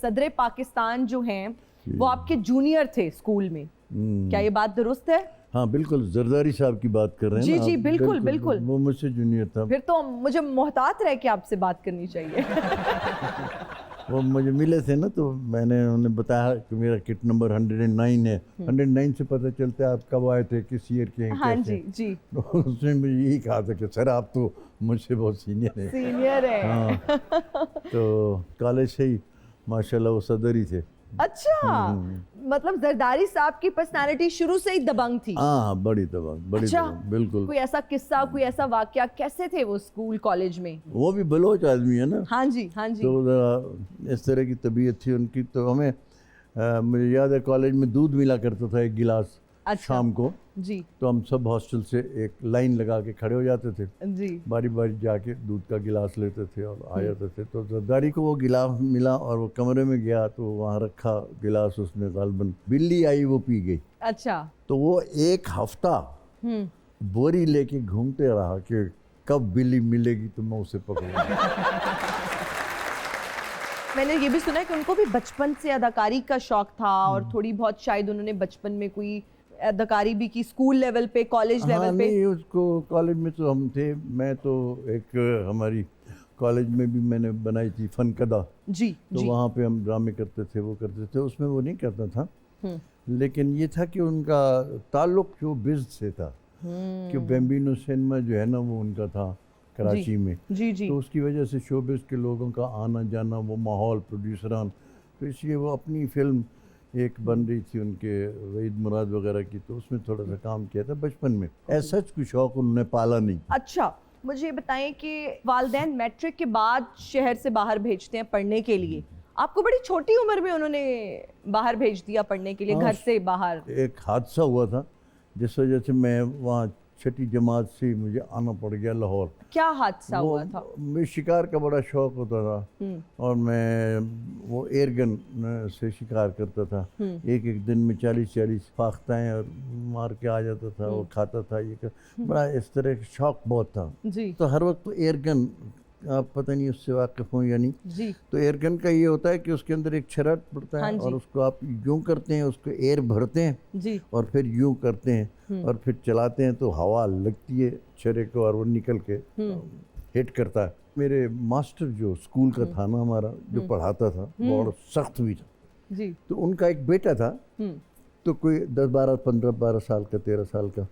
صدر پاکستان جو ہیں وہ آپ کے جونیئر تھے اسکول میں، کیا یہ بات درست ہے؟ ہاں بالکل، زرداری صاحب کی بات کر رہے ہیں جی نا جی آپ؟ بالکل بالکل، وہ مجھ سے جونیئر تھا. پھر تو مجھے محتاط رہ کے آپ سے بات کرنی چاہیے. وہ مجھے ملے تھے نا، تو میں نے انہیں بتایا کہ میرا کٹ نمبر 109 ہے. 109 سے پتہ چلتا ہے آپ کب آئے تھے، کس ایئر کے ہیں، ہاں کیسے. جی جی، اس نے مجھے یہی کہا تھا کہ سر آپ تو مجھ سے بہت سینئر ہیں. سینئر ہے. ہاں، تو کالج سے ہی ماشاءاللہ وہ صدر ہی تھے. اچھا، مطلب زرداری صاحب کی پرسنالٹی شروع سے ہی دبنگ تھی. ہاں، بڑی دبنگ، بڑی دبنگ، بالکل. کوئی ایسا قصہ، کوئی ایسا واقعہ، کیسے تھے وہ اسکول کالج میں؟ وہ بھی بلوچ آدمی ہے نا. ہاں جی ہاں جی. تو ذرا اس طرح کی طبیعت تھی ان کی. تو ہمیں مجھے یاد ہے کالج میں دودھ ملا کرتا تھا 1 گلاس شام کو. جی. تو ہم سب ہاسٹل سے ایک لائن لگا کے کھڑے ہو جاتے تھے، جی. باری باری جا کے دودھ کا گلاس لیتے تھے اور آ جاتے تھے. تو زرداری کو وہ گلاس ملا اور وہ کمرے میں گیا تو وہاں رکھا گلاس، اس میں غالباً بلی آئی، وہ پی گئی. اچھا. تو وہ 1 ہفتہ بوری لے کے گھومتے رہا کہ کب بلی ملے گی تو میں اسے پکڑوں. میں نے یہ بھی سنا ہے کہ ان کو بھی بچپن سے اداکاری کا شوق تھا، اور تھوڑی بہت شاید انہوں نے بچپن میں کوئی اداکاری بھی کی، اسکول لیول پہ، کالج لیول پہ. نہیں، اس کو کالج میں تو ہم تھے. میں تو ایک ہماری کالج میں بھی میں نے بنائی تھی فنکدہ. جی. تو وہاں پہ ہم ڈرامے کرتے تھے، وہ کرتے تھے. اس میں وہ نہیں کرتا تھا، لیکن یہ تھا کہ ان کا تعلق جو بز سے تھا، کہ بیمبینو سینما جو ہے نا وہ ان کا تھا کراچی میں. جی جی. تو اس کی وجہ سے شوبز کے لوگوں کا آنا جانا، وہ ماحول، پروڈیوسران، تو اس لیے وہ اپنی فلم ایک بن رہی تھی ان کے وحید مراد وغیرہ کی، تو اس میں تھوڑا سا کام کیا تھا بچپن میں. ایسا کوئی شوق انہوں نے پالا نہیں. اچھا، مجھے بتائیں کہ والدین میٹرک کے بعد شہر سے باہر بھیجتے ہیں پڑھنے کے لیے، آپ کو بڑی چھوٹی عمر میں انہوں نے باہر بھیج دیا پڑھنے کے لیے، گھر سے باہر؟ ایک حادثہ ہوا تھا جس وجہ سے میں وہاں 6ٹھی جماعت سے مجھے آنا پڑ گیا لاہور. کیا حادثہ ہوا تھا؟ مجھے شکار کا بڑا شوق ہوتا تھا، اور میں وہ ایئر گن سے شکار کرتا تھا. ایک دن میں 40 فاختائیں اور مار کے آ جاتا تھا، وہ کھاتا تھا. یہ بڑا اس طرح کا شوق بہت تھا. تو ہر وقت ایئر گن، آپ پتہ نہیں اس سے واقف ہوں یا نہیں. تو ایئر گن کا یہ ہوتا ہے کہ اس کے اندر ایک چھرٹ پڑتا ہے، اور اس کو آپ یوں کرتے ہیں، اس کو ایئر بھرتے ہیں اور پھر یوں کرتے ہیں اور پھر چلاتے ہیں، تو ہوا لگتی ہے چھرے کو اور وہ نکل کے ہٹ کرتا ہے. میرے ماسٹر جو اسکول کا تھا نا ہمارا، جو پڑھاتا تھا، بہت سخت بھی تھا. تو ان کا ایک بیٹا تھا، تو کوئی 12 سال کا 13 سال کا.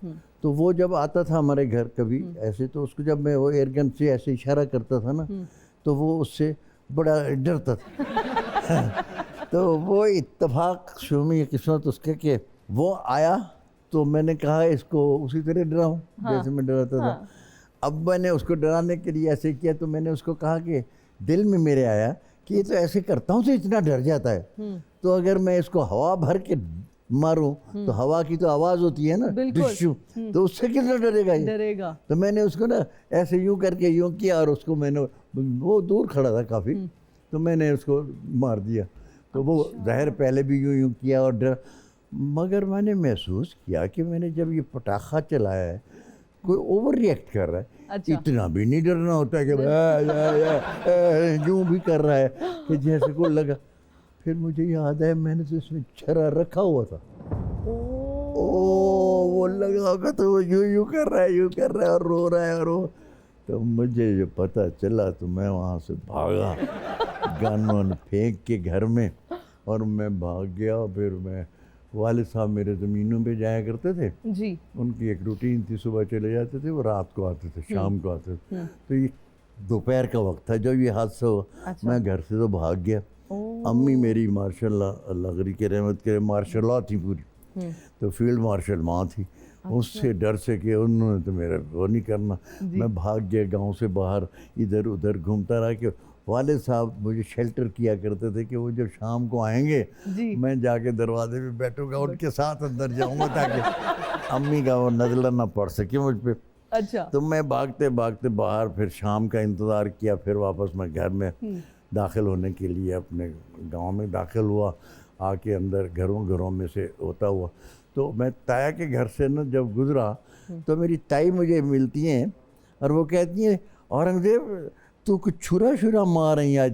تو وہ جب آتا تھا ہمارے گھر کبھی ایسے، تو اس کو جب میں وہ ایئر گن سے ایسے اشارہ کرتا تھا نا، تو وہ اس سے بڑا ڈرتا تھا. تو وہ اتفاق شومی یہ قسمت اس کے کہ وہ آیا، تو میں نے کہا اس کو اسی طرح ڈراؤں جیسے میں ڈراتا تھا. اب میں نے اس کو ڈرانے کے لیے ایسے کیا، تو میں نے اس کو کہا کہ دل میں میرے آیا کہ یہ تو ایسے کرتا ہوں تو اتنا ڈر جاتا ہے، تو اگر میں اس کو ہوا بھر کے ماروں تو ہوا کی تو آواز ہوتی ہے نا، ڈشو، تو اس سے کتنا ڈرے گا. تو میں نے اس کو نا ایسے یوں کر کے یوں کیا، اور اس کو میں نے، وہ دور کھڑا تھا کافی، تو میں نے اس کو مار دیا. تو وہ ظاہر پہلے بھی یوں کیا اور ڈر، مگر میں نے محسوس کیا کہ میں نے جب یہ پٹاخہ چلایا ہے، کوئی اوور ری ایکٹ کر رہا ہے. اتنا بھی نہیں ڈرنا ہوتا ہے کہ یوں بھی کر رہا ہے کہ جیسے کو لگا. پھر مجھے یاد ہے میں نے تو اس میں چھرا رکھا ہوا تھا. وہ لگا ہوگا تو وہ یوں کر رہا ہے اور رو رہا ہے، اور وہ، تو مجھے جو پتہ چلا تو میں وہاں سے بھاگا گن پھینک کے گھر میں، اور میں بھاگ گیا. پھر میں، والد صاحب میرے زمینوں پہ جایا کرتے تھے، ان کی ایک روٹین تھی، صبح چلے جاتے تھے، وہ رات کو آتے تھے، شام کو آتے تھے. تو یہ دوپہر کا وقت تھا جب یہ حادثہ ہوا. میں گھر سے تو بھاگ گیا. امی میری ماشاء اللہ، اللہ غری کے رحمت کرے، مارشل لا تھی پوری، تو فیلڈ مارشل ماں تھی. اس سے ڈر سے کہ انہوں نے تو میرا وہ نہیں کرنا. میں بھاگ گیا گاؤں سے باہر، ادھر ادھر گھومتا رہا. کہ والد صاحب مجھے شیلٹر کیا کرتے تھے کہ وہ جب شام کو آئیں گے میں جا کے دروازے پہ بیٹھوں گا، ان کے ساتھ اندر جاؤں گا تاکہ امی کا وہ نزلہ نہ پڑ سکے مجھ پہ. تو میں بھاگتے بھاگتے باہر، پھر شام کا انتظار کیا. پھر واپس میں گھر میں داخل ہونے کے لیے اپنے گاؤں میں داخل ہوا. آ کے اندر گھروں میں سے ہوتا ہوا، تو میں تایا کے گھر سے نا جب گزرا، تو میری تائی مجھے ملتی ہیں اور وہ کہتی ہیں، اورنگزیب تو کچھ چھرا مار رہی آج.